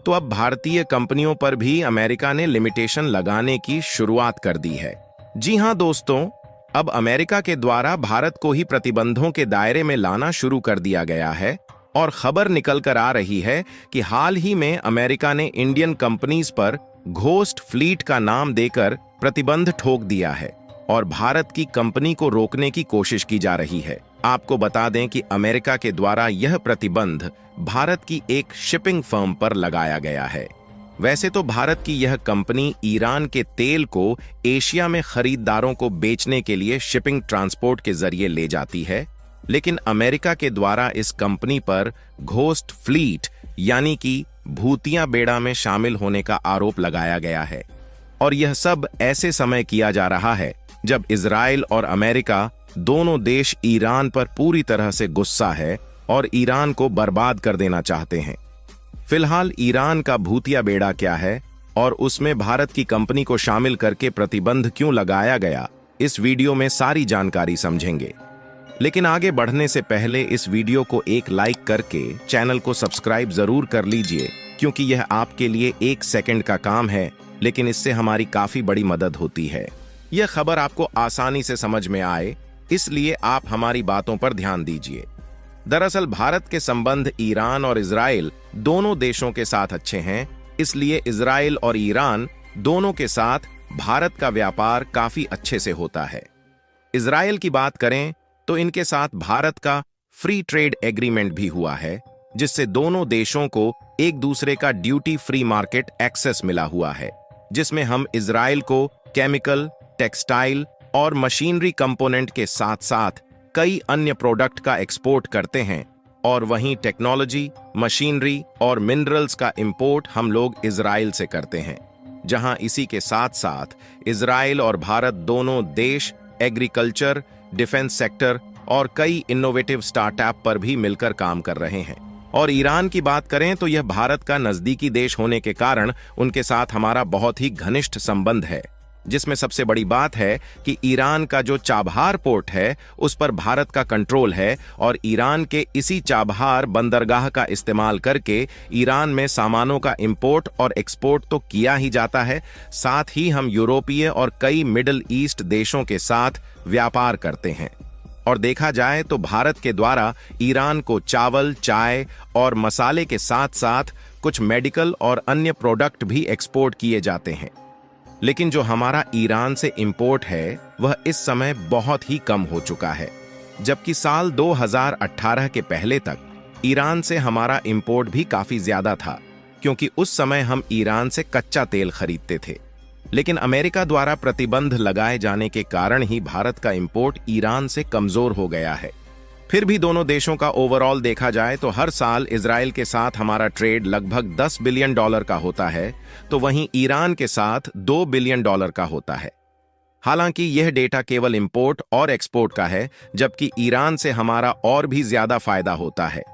तो अब भारतीय कंपनियों पर भी अमेरिका ने लिमिटेशन लगाने की शुरुआत कर दी है। जी हां दोस्तों, अब अमेरिका के द्वारा भारत को ही प्रतिबंधों के दायरे में लाना शुरू कर दिया गया है और खबर निकल कर आ रही है कि हाल ही में अमेरिका ने इंडियन कंपनीज पर घोस्ट फ्लीट का नाम देकर प्रतिबंध ठोक दिया है और भारत की कंपनी को रोकने की कोशिश की जा रही है। आपको बता दें कि अमेरिका के द्वारा यह प्रतिबंध भारत की एक शिपिंग फर्म पर लगाया गया है। वैसे तो भारत की यह कंपनी ईरान के तेल को एशिया में खरीदारों को बेचने के लिए शिपिंग ट्रांसपोर्ट के जरिए ले जाती है, लेकिन अमेरिका के द्वारा इस कंपनी पर घोस्ट फ्लीट यानी कि भूतिया बेड़ा में शामिल होने का आरोप लगाया गया है। और यह सब ऐसे समय किया जा रहा है जब इजराइल और अमेरिका दोनों देश ईरान पर पूरी तरह से गुस्सा है और ईरान को बर्बाद कर देना चाहते हैं। फिलहाल ईरान का भूतिया बेड़ा क्या है और उसमें भारत की कंपनी को शामिल करके प्रतिबंध क्यों लगाया गया, इस वीडियो में सारी जानकारी समझेंगे। लेकिन आगे बढ़ने से पहले इस वीडियो को एक लाइक करके चैनल को सब्सक्राइब जरूर कर लीजिए, क्योंकि यह आपके लिए 1 सेकंड का काम है, लेकिन इससे हमारी काफी बड़ी मदद होती है। यह खबर आपको आसानी से समझ में आए, इसलिए आप हमारी बातों पर ध्यान दीजिए। दरअसल भारत के संबंध ईरान और इजराइल दोनों देशों के साथ अच्छे हैं, इसलिए इजराइल और ईरान दोनों के साथ भारत का व्यापार काफी अच्छे से होता है। इजराइल की बात करें तो इनके साथ भारत का फ्री ट्रेड एग्रीमेंट भी हुआ है, जिससे दोनों देशों को एक दूसरे का ड्यूटी फ्री मार्केट एक्सेस मिला हुआ है, जिसमें हम इजराइल को केमिकल, टेक्सटाइल और मशीनरी कंपोनेंट के साथ साथ कई अन्य प्रोडक्ट का एक्सपोर्ट करते हैं, और वहीं टेक्नोलॉजी, मशीनरी और मिनरल्स का इंपोर्ट हम लोग इजराइल से करते हैं। जहां इसी के साथ साथ इजराइल और भारत दोनों देश एग्रीकल्चर, डिफेंस सेक्टर और कई इनोवेटिव स्टार्टअप पर भी मिलकर काम कर रहे हैं। और ईरान की बात करें तो यह भारत का नजदीकी देश होने के कारण उनके साथ हमारा बहुत ही घनिष्ठ संबंध है, जिसमें सबसे बड़ी बात है कि ईरान का जो चाबहार पोर्ट है उस पर भारत का कंट्रोल है और ईरान के इसी चाबहार बंदरगाह का इस्तेमाल करके ईरान में सामानों का इंपोर्ट और एक्सपोर्ट तो किया ही जाता है, साथ ही हम यूरोपीय और कई मिडिल ईस्ट देशों के साथ व्यापार करते हैं। और देखा जाए तो भारत के द्वारा ईरान को चावल, चाय और मसाले के साथ साथ कुछ मेडिकल और अन्य प्रोडक्ट भी एक्सपोर्ट किए जाते हैं। लेकिन जो हमारा ईरान से इंपोर्ट है वह इस समय बहुत ही कम हो चुका है, जबकि साल 2018 के पहले तक ईरान से हमारा इंपोर्ट भी काफी ज्यादा था, क्योंकि उस समय हम ईरान से कच्चा तेल खरीदते थे। लेकिन अमेरिका द्वारा प्रतिबंध लगाए जाने के कारण ही भारत का इंपोर्ट ईरान से कमजोर हो गया है। फिर भी दोनों देशों का ओवरऑल देखा जाए तो हर साल इजराइल के साथ हमारा ट्रेड लगभग $10 बिलियन का होता है, तो वहीं ईरान के साथ $2 बिलियन का होता है। हालांकि यह डेटा केवल इंपोर्ट और एक्सपोर्ट का है, जबकि ईरान से हमारा और भी ज्यादा फायदा होता है,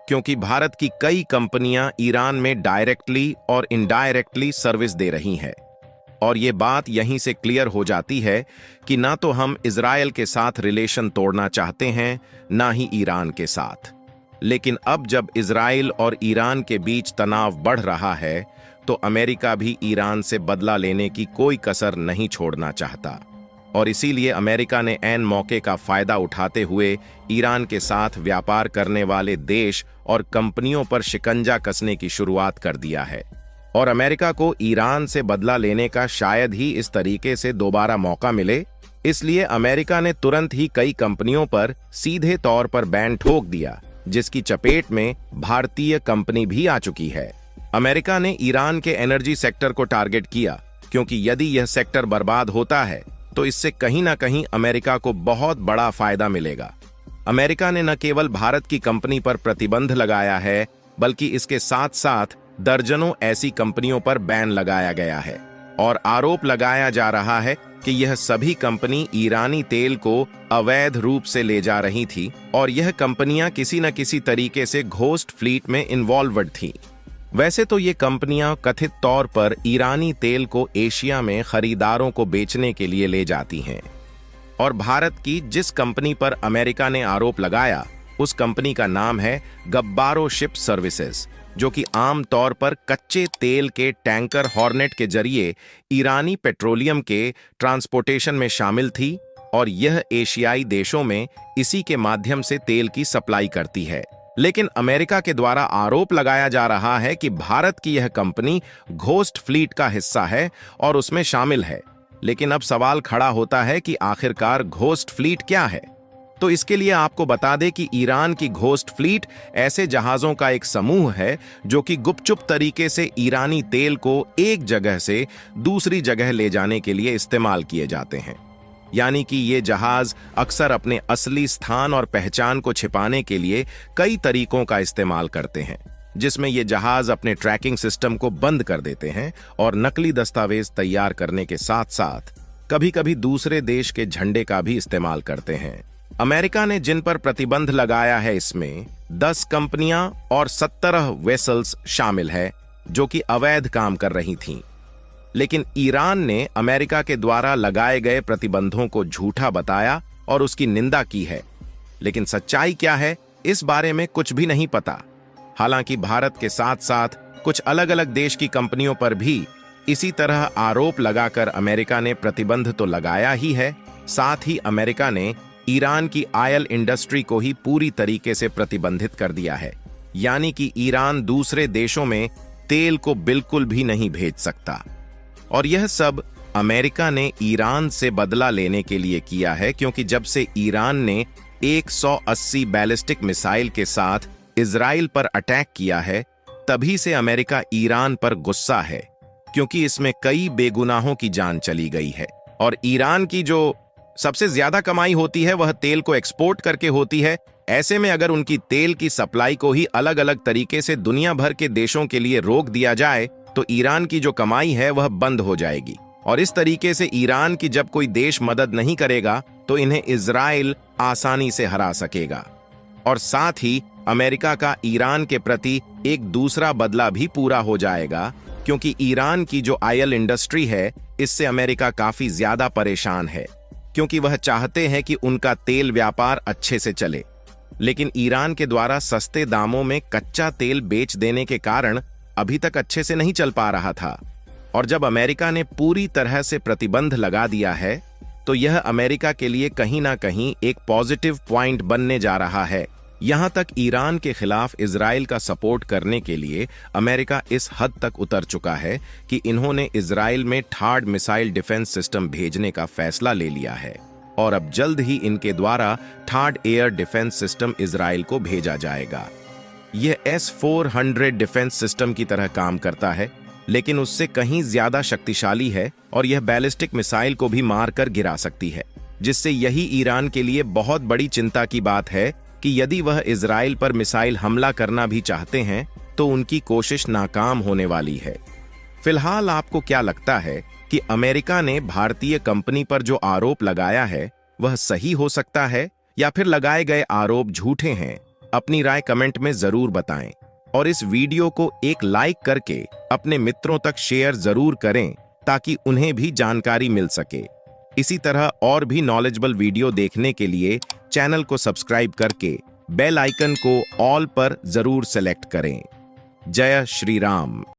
क्योंकि भारत की कई कंपनियां ईरान में डायरेक्टली और इनडायरेक्टली सर्विस दे रही हैं। और ये बात यहीं से क्लियर हो जाती है कि ना तो हम इजराइल के साथ रिलेशन तोड़ना चाहते हैं, ना ही ईरान के साथ। लेकिन अब जब इजराइल और ईरान के बीच तनाव बढ़ रहा है, तो अमेरिका भी ईरान से बदला लेने की कोई कसर नहीं छोड़ना चाहता, और इसीलिए अमेरिका ने ऐन मौके का फायदा उठाते हुए ईरान के साथ व्यापार करने वाले देश और कंपनियों पर शिकंजा कसने की शुरुआत कर दिया है। और अमेरिका को ईरान से बदला लेने का शायद ही इस तरीके से दोबारा मौका मिले, इसलिए अमेरिका ने तुरंत ही कई कंपनियों पर सीधे तौर पर बैन ठोक दिया, जिसकी चपेट में भारतीय कंपनी भी आ चुकी है। अमेरिका ने ईरान के एनर्जी सेक्टर को टारगेट किया, क्योंकि यदि यह सेक्टर बर्बाद होता है तो इससे कहीं ना कहीं अमेरिका को बहुत बड़ा फायदा मिलेगा। अमेरिका ने न केवल भारत की कंपनी पर प्रतिबंध लगाया है, बल्कि इसके साथ साथ दर्जनों ऐसी कंपनियों पर बैन लगाया गया है और आरोप लगाया जा रहा है कि यह सभी कंपनी ईरानी तेल को अवैध रूप से ले जा रही थी और यह कंपनियां किसी न किसी तरीके से घोस्ट फ्लीट में इन्वॉल्वड थी। वैसे तो ये कंपनियां कथित तौर पर ईरानी तेल को एशिया में खरीदारों को बेचने के लिए ले जाती हैं, और भारत की जिस कंपनी पर अमेरिका ने आरोप लगाया उस कंपनी का नाम है गब्बारो शिप सर्विसेज, जो कि आम तौर पर कच्चे तेल के टैंकर हॉर्नेट के जरिए ईरानी पेट्रोलियम के ट्रांसपोर्टेशन में शामिल थी और यह एशियाई देशों में इसी के माध्यम से तेल की सप्लाई करती है। लेकिन अमेरिका के द्वारा आरोप लगाया जा रहा है कि भारत की यह कंपनी घोस्ट फ्लीट का हिस्सा है और उसमें शामिल है। लेकिन अब सवाल खड़ा होता है कि आखिरकार घोस्ट फ्लीट क्या है। तो इसके लिए आपको बता दें कि ईरान की घोस्ट फ्लीट ऐसे जहाजों का एक समूह है जो कि गुपचुप तरीके से ईरानी तेल को एक जगह से दूसरी जगह ले जाने के लिए इस्तेमाल किए जाते हैं। यानी कि ये जहाज अक्सर अपने असली स्थान और पहचान को छिपाने के लिए कई तरीकों का इस्तेमाल करते हैं, जिसमें ये जहाज अपने ट्रैकिंग सिस्टम को बंद कर देते हैं और नकली दस्तावेज तैयार करने के साथ साथ कभी-कभी दूसरे देश के झंडे का भी इस्तेमाल करते हैं। अमेरिका ने जिन पर प्रतिबंध लगाया है इसमें 10 कंपनियां और 17 वेसल्स शामिल है जो कि अवैध काम कर रही थीं। लेकिन ईरान ने अमेरिका के द्वारा लगाए गए प्रतिबंधों को झूठा बताया और उसकी निंदा की है। लेकिन सच्चाई क्या है, इस बारे में कुछ भी नहीं पता। हालांकि भारत के साथ साथ कुछ अलग अलग देश की कंपनियों पर भी इसी तरह आरोप लगाकर अमेरिका ने प्रतिबंध तो लगाया ही है, साथ ही अमेरिका ने ईरान की ऑयल इंडस्ट्री को ही पूरी तरीके से प्रतिबंधित कर दिया है। यानी कि ईरान दूसरे देशों में तेल को बिल्कुल भी नहीं भेज सकता। और यह सब अमेरिका ने ईरान से बदला लेने के लिए किया है, क्योंकि जब से ईरान ने 180 बैलिस्टिक मिसाइल के साथ इजराइल पर अटैक किया है, तभी से अमेरिका ईरान पर गुस्सा है, क्योंकि इसमें कई बेगुनाहों की जान चली गई है। और ईरान की जो सबसे ज्यादा कमाई होती है वह तेल को एक्सपोर्ट करके होती है। ऐसे में अगर उनकी तेल की सप्लाई को ही अलग अलग तरीके से दुनिया भर के देशों के लिए रोक दिया जाए तो ईरान की जो कमाई है वह बंद हो जाएगी। और इस तरीके से ईरान की जब कोई देश मदद नहीं करेगा तो इन्हें इजराइल आसानी से हरा सकेगा। और साथ ही अमेरिका का ईरान के प्रति एक दूसरा बदला भी पूरा हो जाएगा, क्योंकि ईरान की जो ऑयल इंडस्ट्री है इससे अमेरिका काफी ज्यादा परेशान है, क्योंकि वह चाहते हैं कि उनका तेल व्यापार अच्छे से चले। लेकिन ईरान के द्वारा सस्ते दामों में कच्चा तेल बेच देने के कारण अभी तक अच्छे से नहीं चल पा रहा था। और जब अमेरिका ने पूरी तरह से प्रतिबंध लगा दिया है तो यह अमेरिका के लिए कहीं ना कहीं एक पॉजिटिव पॉइंट बनने जा रहा है। यहां तक ईरान के खिलाफ इजराइल का सपोर्ट करने के लिए अमेरिका इस हद तक उतर चुका है कि इन्होंने इजराइल में थार्ड मिसाइल डिफेंस सिस्टम भेजने का फैसला ले लिया है और अब जल्द ही इनके द्वारा third air defence system Israel को भेजा जाएगा। यह S-400 डिफेंस सिस्टम की तरह काम करता है, लेकिन उससे कहीं ज्यादा शक्तिशाली है और यह बैलिस्टिक मिसाइल को भी मारकर गिरा सकती है, जिससे यही ईरान के लिए बहुत बड़ी चिंता की बात है कि यदि वह इजराइल पर मिसाइल हमला करना भी चाहते हैं तो उनकी कोशिश नाकाम होने वाली है। फिलहाल आपको क्या लगता है कि अमेरिका ने भारतीय कंपनी पर जो आरोप लगाया है वह सही हो सकता है या फिर लगाए गए आरोप झूठे हैं? अपनी राय कमेंट में जरूर बताएं और इस वीडियो को एक लाइक करके अपने मित्रों तक शेयर जरूर करें ताकि उन्हें भी जानकारी मिल सके। इसी तरह और भी नॉलेजेबल वीडियो देखने के लिए चैनल को सब्सक्राइब करके बेल आइकन को ऑल पर जरूर सेलेक्ट करें। जय श्री राम।